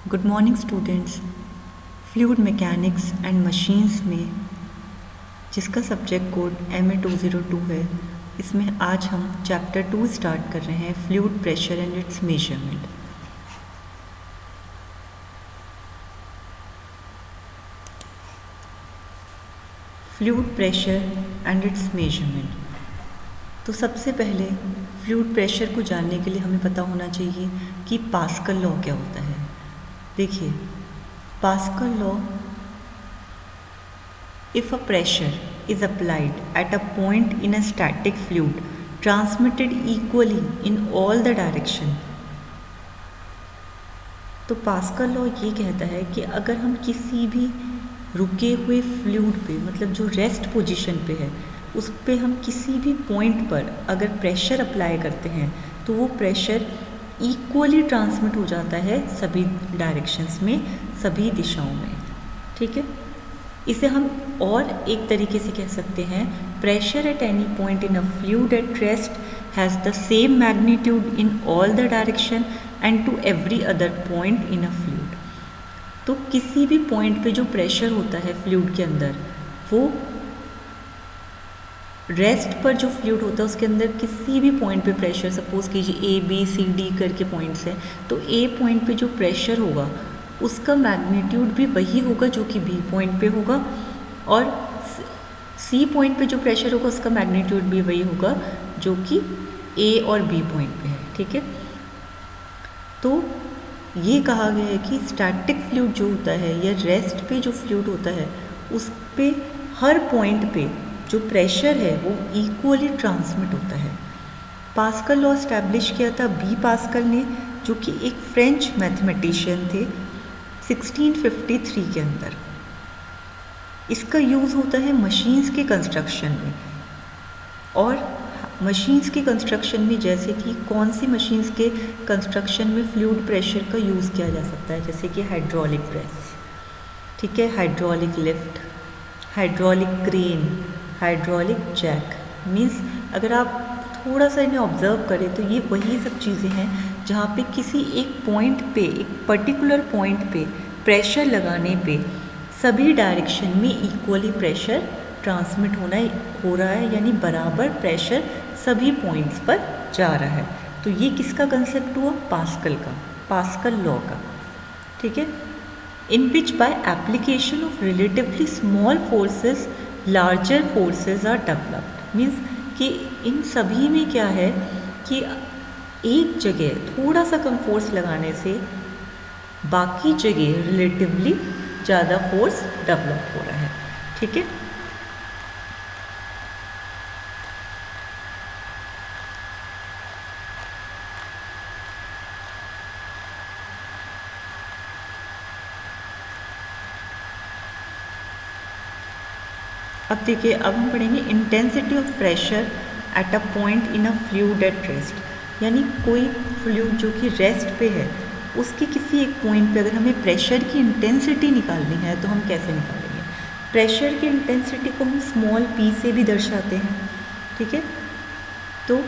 Good morning students. Fluid mechanics and machines में जिसका subject code MA202 है, इसमें आज हम चैप्टर 2 स्टार्ट कर रहे हैं, fluid pressure and it's measurement. Fluid pressure and it's measurement. तो सबसे पहले फ्लूइड प्रेशर को जानने के लिए हमें पता होना चाहिए कि पास्कल लॉ क्या होता है। देखिए, pascal law, if a pressure is applied at a point in a static fluid transmitted equally in all the direction, तो पास्कल लॉ ये कहता है कि अगर हम किसी भी रुके हुए फ्लूइड पे, मतलब जो रेस्ट पोजीशन पे है, उस पे हम किसी भी पॉइंट पर अगर प्रेशर अप्लाई करते हैं तो वो प्रेशर इक्वली ट्रांसमिट हो जाता है सभी डायरेक्शंस में, सभी दिशाओं में। ठीक है, इसे हम और एक तरीके से कह सकते हैं, pressure at any point in a fluid at rest has the same magnitude in all the direction and to every other point in a fluid. तो किसी भी पॉइंट पे जो प्रेशर होता है फ्लूइड के अंदर, वो रेस्ट पर जो फ्लूइड होता है उसके अंदर किसी भी पॉइंट पे प्रेशर, सपोज कीजिए A B C D करके पॉइंट्स हैं, तो A पॉइंट पे जो प्रेशर होगा उसका मैग्नीट्यूड भी वही होगा जो कि B पॉइंट पे होगा, और C पॉइंट पे जो प्रेशर होगा उसका मैग्नीट्यूड भी वही होगा जो कि A और B पॉइंट पे है। ठीक है, तो ये कहा गया है कि स्टैटिक फ्लूइड जो होता है या रेस्ट पे जो फ्लूइड होता है उस पे हर पॉइंट पे जो प्रेशर है वो इक्वली ट्रांसमिट होता है। पास्कल लॉ इस्टेब्लिश किया था B पास्कल ने, जो कि एक फ्रेंच मैथमेटिशियन थे 1653 के अंदर। इसका यूज़ होता है मशीन्स के कंस्ट्रक्शन में, और मशीन्स के कंस्ट्रक्शन में जैसे कि कौन सी मशीन्स के कंस्ट्रक्शन में फ्लूइड प्रेशर का यूज़ किया जा सकता है, जैसे कि हाइड्रोलिक प्रेस, ठीक है, hydraulic lift, hydraulic crane, hydraulic jack. Means अगर आप थोड़ा सा इन्हें ऑब्जर्व करें तो ये वही सब चीज़ें हैं जहाँ पे किसी एक पॉइंट पे, एक पर्टिकुलर पॉइंट पे प्रेशर लगाने पे सभी डायरेक्शन में इक्वली प्रेशर ट्रांसमिट हो रहा है, यानी बराबर प्रेशर सभी पॉइंट्स पर जा रहा है। तो ये किसका कंसेप्ट हुआ? पास्कल का, पास्कल लॉ का। ठीक है, in which by application of relatively small forces larger forces are developed। Means कि इन सभी में क्या है कि एक जगह थोड़ा सा कम फोर्स लगाने से बाकी जगह रिलेटिवली ज़्यादा फोर्स डेवलप हो रहा है। ठीक है, अब देखिए, अब हम पढ़ेंगे intensity of pressure at a point in a fluid at rest. यानी कोई फ्लूइड जो कि रेस्ट पे है, उसके किसी एक पॉइंट पे अगर हमें प्रेशर की इंटेंसिटी निकालनी है तो हम कैसे निकालेंगे? प्रेशर की इंटेंसिटी को हम स्मॉल p से भी दर्शाते हैं। ठीक है, तो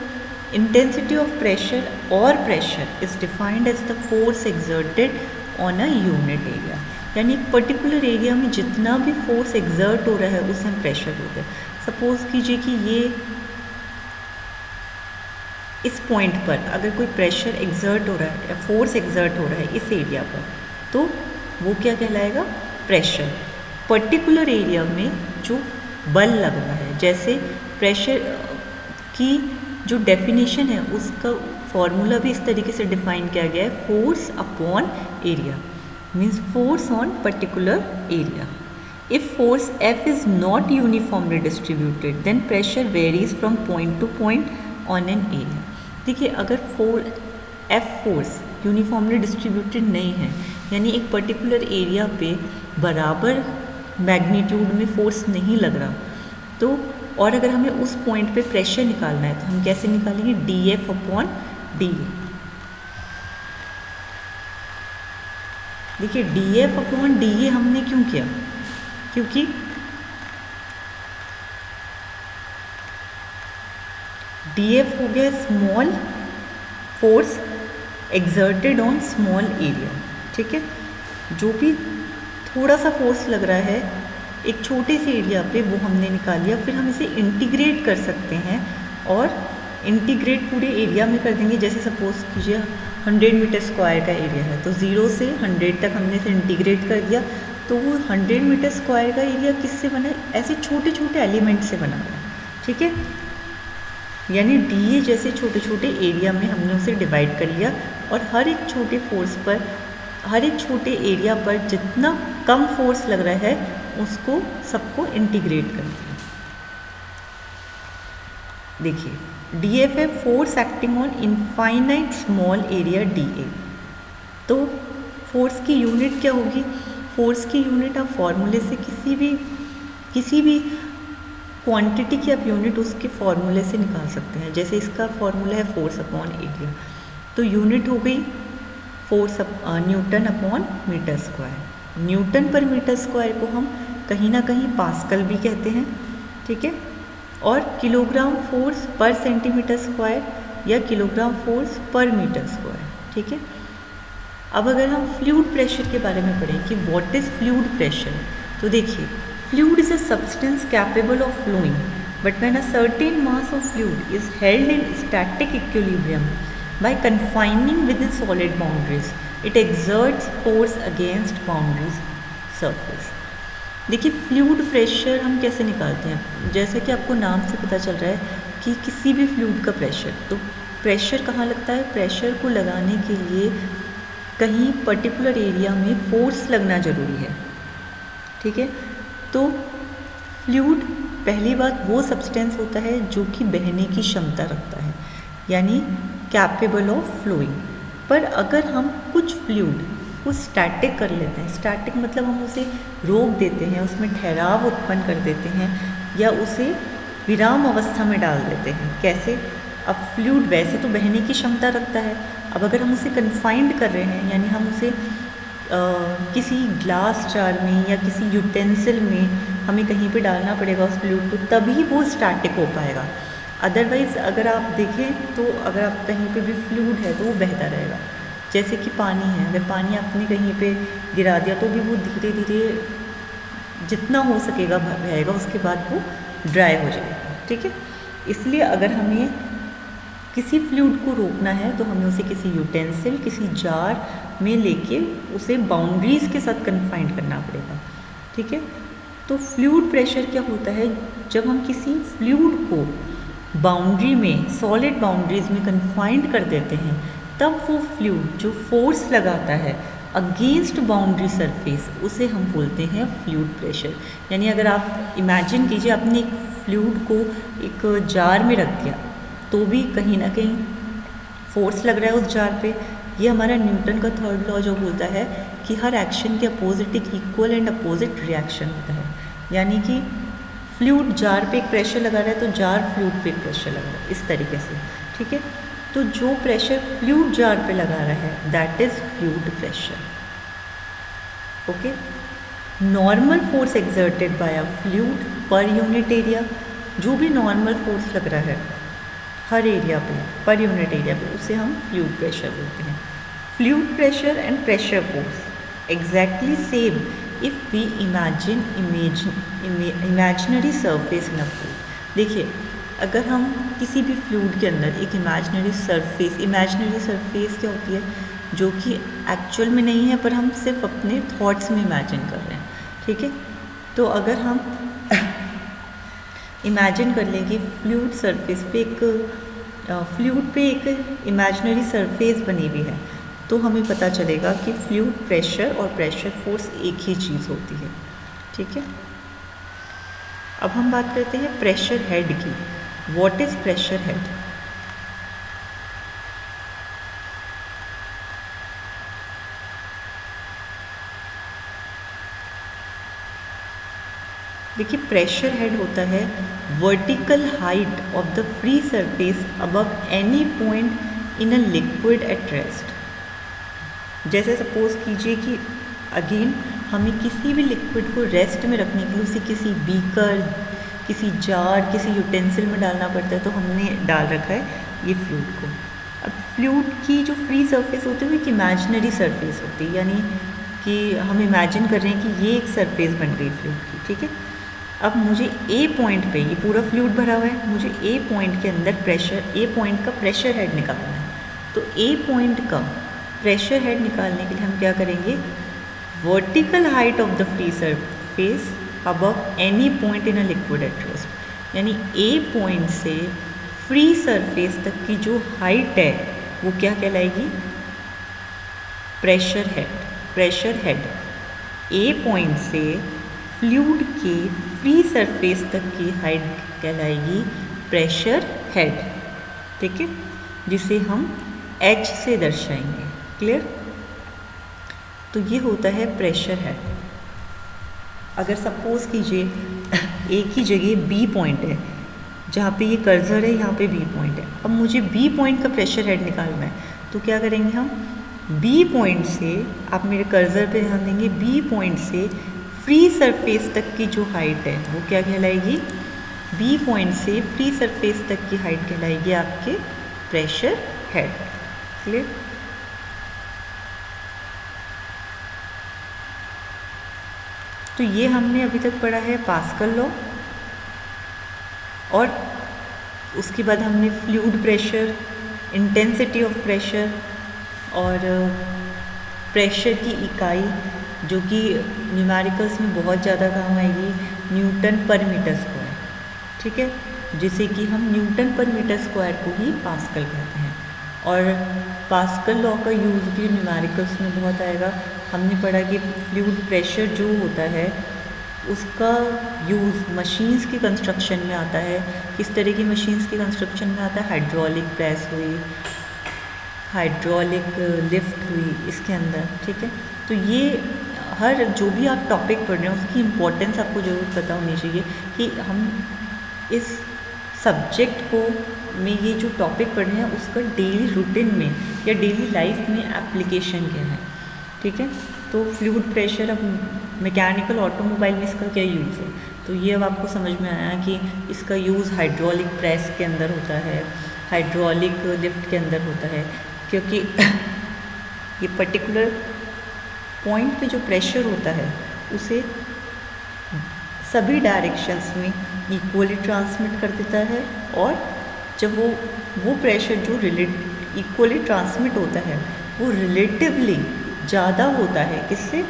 इंटेंसिटी ऑफ प्रेशर और pressure is defined as the force exerted on a unit area. यानी एक पर्टिकुलर एरिया में जितना भी फोर्स एक्सर्ट हो रहा है उसे हम प्रेशर बोलते हैं। सपोज कीजिए कि ये इस पॉइंट पर अगर कोई प्रेशर एक्सर्ट हो रहा है या फोर्स एक्सर्ट हो रहा है इस एरिया पर, तो वो क्या कहलाएगा? प्रेशर। पर्टिकुलर एरिया में जो बल लग रहा है, जैसे प्रेशर की जो डेफिनेशन है उसका फॉर्मूला भी इस तरीके से डिफाइन किया गया है, force upon area, means force on particular area. If force F is not uniformly distributed, then pressure varies from point to point on an area. देखिए, अगर F फोर्स यूनिफॉर्मली डिस्ट्रीब्यूटेड नहीं है, यानी एक पर्टिकुलर एरिया पे बराबर magnitude में force नहीं लग रहा, तो और अगर हमें उस पॉइंट पे प्रेशर निकालना है तो हम कैसे निकालेंगे? DF upon DA। देखिए, DF अपॉन DA हमने क्यों किया? क्योंकि DF हो गया small force exerted on small area. ठीक है, जो भी थोड़ा सा फोर्स लग रहा है एक छोटे से एरिया पे, वो हमने निकाल लिया। फिर हम इसे इंटीग्रेट कर सकते हैं और इंटीग्रेट पूरे एरिया में कर देंगे। जैसे सपोज कीजिए 100 मीटर स्क्वायर का एरिया है, तो 0 से 100 तक हमने इसे इंटीग्रेट कर दिया, तो वो 100 मीटर स्क्वायर का एरिया किससे बना है? ऐसे छोटे छोटे एलिमेंट से बना हुआ है, ठीक है। यानी डीए जैसे छोटे छोटे एरिया में हमने उसे डिवाइड कर लिया, और हर एक छोटे फोर्स पर, हर एक छोटे एरिया पर जितना कम फोर्स लग रहा है उसको सबको इंटीग्रेट कर दिया। देखिए डी एफ है force acting on infinite small area D A. तो फोर्स की यूनिट क्या होगी? फोर्स की यूनिट आप फॉर्मूले से किसी भी क्वांटिटी की आप यूनिट उसके फॉर्मूले से निकाल सकते हैं। जैसे इसका फॉर्मूला है फोर्स अपॉन एरिया, तो यूनिट हो गई force newton upon metre square. Newton पर मीटर स्क्वायर को हम कहीं ना कहीं पास्कल भी कहते हैं, ठीक है। और किलोग्राम फोर्स पर सेंटीमीटर स्क्वायर या किलोग्राम फोर्स पर मीटर स्क्वायर, ठीक है। अब अगर हम फ्लूइड प्रेशर के बारे में पढ़ें कि व्हाट इज़ फ्लूइड प्रेशर, तो देखिए fluid is a substance capable of flowing, but when a certain mass of fluid is held in static equilibrium by confining within solid boundaries, it exerts force against boundaries surface. देखिए fluid pressure हम कैसे निकालते हैं? जैसे कि आपको नाम से पता चल रहा है कि किसी भी फ्लूइड का प्रेशर, तो प्रेशर कहाँ लगता है? प्रेशर को लगाने के लिए कहीं पर्टिकुलर एरिया में फोर्स लगना ज़रूरी है, ठीक है। तो फ्लूइड पहली बात वो सब्सटेंस होता है जो कि बहने की क्षमता रखता है, यानी कैपेबल ऑफ फ्लोइंग। पर अगर हम कुछ फ्लूइड को स्टैटिक कर लेते हैं, स्टैटिक मतलब हम उसे रोक देते हैं, उसमें ठहराव उत्पन्न कर देते हैं या उसे विराम अवस्था में डाल देते हैं। कैसे? अब फ्लूइड वैसे तो बहने की क्षमता रखता है, अब अगर हम उसे कन्फाइंड कर रहे हैं, यानी हम उसे किसी ग्लास जार में या किसी यूटेंसिल में हमें कहीं पे डालना पड़ेगा उस फ्लूइड को, तभी वो स्टैटिक हो पाएगा। अदरवाइज़ अगर आप देखें तो अगर आप कहीं पे भी फ्लूइड है तो वो बहता रहेगा। जैसे कि पानी है, अगर पानी आपने कहीं पे गिरा दिया तो भी वो धीरे धीरे जितना हो सकेगा बहेगा, उसके बाद वो ड्राई हो जाएगा, ठीक है। इसलिए अगर हमें किसी फ्लूइड को रोकना है तो हमें उसे किसी यूटेंसिल, किसी जार में लेके उसे बाउंड्रीज़ के साथ कन्फाइंड करना पड़ेगा, ठीक है। तो फ्लूइड प्रेशर क्या होता है? जब हम किसी फ्लूइड को बाउंड्री में, सॉलिड बाउंड्रीज में कन्फाइंड कर देते हैं, तब वो फ्लूइड जो फोर्स लगाता है अगेंस्ट बाउंड्री सरफेस, उसे हम बोलते हैं फ्लूइड प्रेशर। यानी अगर आप इमेजिन कीजिए आपने एक फ्लूइड को एक जार में रख दिया तो भी कहीं ना कहीं फोर्स लग रहा है उस जार पे। ये हमारा न्यूटन का थर्ड लॉ जो बोलता है कि हर एक्शन के अपोजिट एक इक्वल एंड अपोजिट रिएक्शन होता है। यानी कि फ्लूइड जार पे एक प्रेशर लगा रहा है तो जार फ्लूइड पे एक प्रेशर लगा रहा है, इस तरीके से, ठीक है। तो जो प्रेशर फ्लूइड जार पे लगा रहा है that is fluid pressure, okay. Normal force exerted by a fluid per unit area, जो भी नॉर्मल फोर्स लग रहा है हर एरिया पे, पर यूनिट एरिया पे, उसे हम फ्लूइड प्रेशर बोलते हैं। Fluid pressure and pressure force exactly same if we imagine imaginary surface in a fluid. देखिए अगर हम किसी भी फ्लूइड के अंदर एक इमेजिनरी सरफेस क्या होती है? जो कि एक्चुअल में नहीं है पर हम सिर्फ अपने थॉट्स में इमेजिन कर रहे हैं, ठीक है। तो अगर हम इमेजिन कर लें कि फ्लूइड सरफेस पे फ्लूइड पे एक इमेजिनरी सरफेस बनी हुई है, तो हमें पता चलेगा कि फ्लूइड प्रेशर और प्रेशर फोर्स एक ही चीज़ होती है, ठीक है। अब हम बात करते हैं प्रेशर हेड की। What is pressure head? देखिए प्रेशर हेड होता है vertical height of the free surface above any point in a liquid at rest. जैसे सपोज कीजिए कि अगेन हमें किसी भी लिक्विड को रेस्ट में रखने के लिए उसे किसी बीकर, किसी जार, किसी यूटेंसिल में डालना पड़ता है, तो हमने डाल रखा है ये फ्लूइड को। अब फ्लूइड की जो फ्री सरफेस होती है वो एक इमेजिनरी सरफेस होती है, यानी कि हम इमेजिन कर रहे हैं कि ये एक सरफेस बन गई फ्लूइड की, ठीक है। अब मुझे ए पॉइंट पे, ये पूरा फ्लूइड भरा हुआ है, मुझे ए पॉइंट के अंदर प्रेशर, ए पॉइंट का प्रेशर हेड निकालना है। तो ए पॉइंट का प्रेशर हेड निकालने के लिए हम क्या करेंगे, vertical height of the free surface above any point in a liquid at rest, यानी ए पॉइंट से फ्री सरफेस तक की जो हाइट है वो क्या कहलाएगी, प्रेशर हेड। प्रेशर हेड ए पॉइंट से फ्लूइड के फ्री सरफेस तक की हाइट कहलाएगी प्रेशर हेड, ठीक है, जिसे हम H से दर्शाएंगे। क्लियर? तो ये होता है प्रेशर हेड। अगर सपोज कीजिए एक ही जगह B पॉइंट है, जहाँ पे ये कर्सर है यहाँ पे B पॉइंट है, अब मुझे B पॉइंट का प्रेशर हेड निकालना है, तो क्या करेंगे हम, B पॉइंट से, आप मेरे कर्सर पे ध्यान देंगे, B पॉइंट से फ्री सरफेस तक की जो हाइट है वो क्या कहलाएगी, B पॉइंट से फ्री सरफेस तक की हाइट कहलाएगी आपके प्रेशर हेड। क्लियर? तो ये हमने अभी तक पढ़ा है पास्कल लॉ, और उसके बाद हमने fluid pressure, intensity of pressure और प्रेशर की इकाई जो कि न्यूमेरिकल्स में बहुत ज़्यादा काम आएगी, न्यूटन पर मीटर स्क्वायर, ठीक है, जिसे कि हम न्यूटन पर मीटर स्क्वायर को ही पास्कल कहते हैं। और पास्कल लॉ का यूज़ भी न्यूमेरिकल्स में बहुत आएगा। हमने पढ़ा कि फ्लूइड प्रेशर जो होता है उसका यूज़ मशीन्स की कंस्ट्रक्शन में आता है। किस तरह की मशीन्स की कंस्ट्रक्शन में आता है, हाइड्रोलिक प्रेस हुई, हाइड्रोलिक लिफ्ट हुई इसके अंदर, ठीक है। तो ये हर जो भी आप टॉपिक पढ़ रहे हैं उसकी इम्पोर्टेंस आपको ज़रूर पता होनी चाहिए कि हम इस सब्जेक्ट को में ये जो टॉपिक पढ़ रहे हैं उसका डेली रूटीन में या डेली लाइफ में एप्लीकेशन क्या है, ठीक है। तो फ्लूइड प्रेशर, अब मैकेनिकल ऑटोमोबाइल में इसका क्या यूज़ है, तो ये अब आपको समझ में आया कि इसका यूज़ हाइड्रोलिक प्रेस के अंदर होता है, हाइड्रोलिक लिफ्ट के अंदर होता है, क्योंकि ये पर्टिकुलर पॉइंट पे जो प्रेशर होता है उसे सभी डायरेक्शंस में इक्वली ट्रांसमिट कर देता है, और जब वो प्रेशर जो इक्वली ट्रांसमिट होता है वो रिलेटिवली ज़्यादा होता है किससे,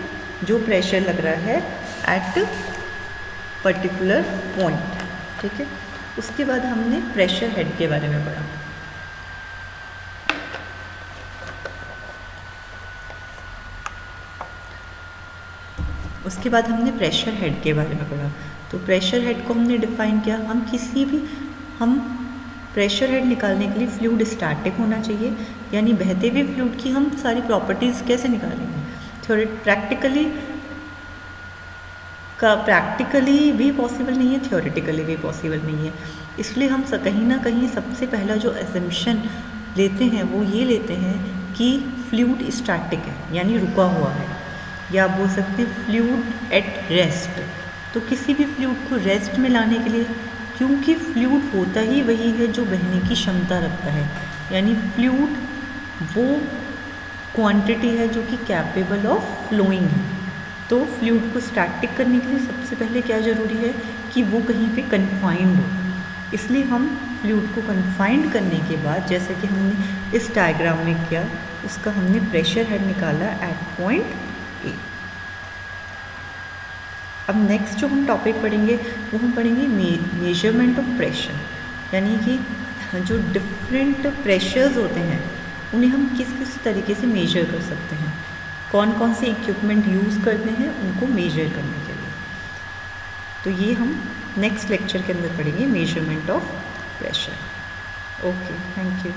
जो प्रेशर लग रहा है एट पर्टिकुलर पॉइंट, ठीक है। उसके बाद हमने प्रेशर हेड के बारे में पढ़ा। उसके बाद हमने प्रेशर हेड के बारे में पढ़ा। तो प्रेशर हेड को हमने डिफाइन किया, हम प्रेशर हेड निकालने के लिए फ्लूइड स्टैटिक होना चाहिए, यानी बहते हुए फ्लूइड की हम सारी प्रॉपर्टीज़ कैसे निकालेंगे, प्रैक्टिकली भी पॉसिबल नहीं है, थ्योरेटिकली भी पॉसिबल नहीं है। इसलिए हम कहीं ना कहीं सबसे पहला जो एजम्पशन लेते हैं वो ये लेते हैं कि फ्लूइड स्टैटिक है, यानी रुका हुआ है, या आप बोल सकते हैं फ्लूइड एट रेस्ट। तो किसी भी फ्लूइड को रेस्ट में लाने के लिए, क्योंकि फ्लूइड होता ही वही है जो बहने की क्षमता रखता है, यानी फ्लूइड वो क्वांटिटी है जो कि कैपेबल ऑफ फ्लोइंग है। तो फ्लूइड को स्टैटिक करने के लिए सबसे पहले क्या ज़रूरी है कि वो कहीं पे कन्फाइंड हो। इसलिए हम फ्लूइड को कन्फाइंड करने के बाद, जैसे कि हमने इस डायग्राम में किया, उसका हमने प्रेशर हेड निकाला एट पॉइंट ए। अब नेक्स्ट जो हम टॉपिक पढ़ेंगे वो हम पढ़ेंगे मेजरमेंट ऑफ प्रेशर, यानी कि जो डिफरेंट प्रेशर्स होते हैं उन्हें हम किस किस तरीके से मेजर कर सकते हैं, कौन कौन से इक्विपमेंट यूज़ करते हैं उनको मेजर करने के लिए। तो ये हम नेक्स्ट लेक्चर के अंदर पढ़ेंगे, measurement of pressure. Okay, thank you.